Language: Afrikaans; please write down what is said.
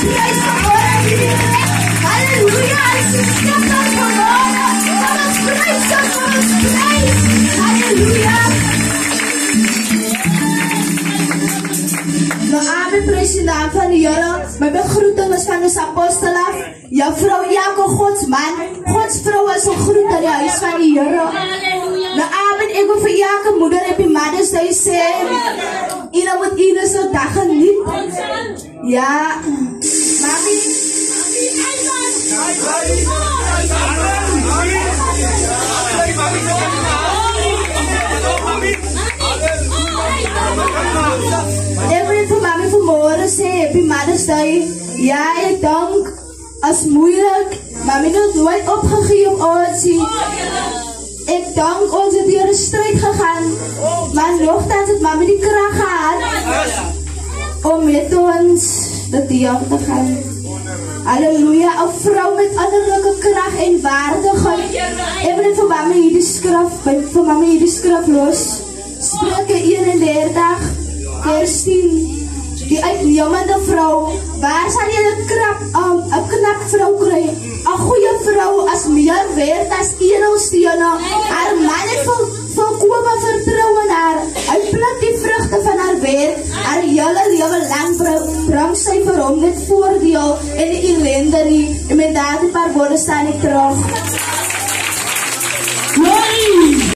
prijs vanmorgen hier. Halleluja, ons skip ons vanmorgen. Van ons prijs, van ons prijs. Halleluja. Nou, amen, prijs in de naam van de Here. My begroeting is van ons apostel af. Juffrou Elke Gods man, Gods vrou is een groet aan die huis van die Here. Nou, amen, ek wil vir elke moeder op die Mother's Day sê, Ina moet Ina so dag geniet. Ja, mami. Ek wil vir mami vanmorgen sê, op die Mother's Day, ja, ek dank, as moeilijk, mami het nooit opgegeven ons. Ik dank ons het hier een strijd gegaan, maar nogthans het mami die kracht gehad om met ons de diep te gaan. Halleluja, een vrouw met innerlijke kracht en waardigheid. Ik wil voor mami hier die skrif los. Spreuke 31, vers 10. Die uitnemende vrouw, waar sal jy een knap vrou kry? Een goeie vrou as meer werd as edelstene. Haar man het volkome vertrouw in haar. Hy pluk die vruchte van haar werk. Haar hele lewe lang bring sy vir hom dit voordeel en die ellende nie. En met daardie paar woorde staan ek terug. Glory!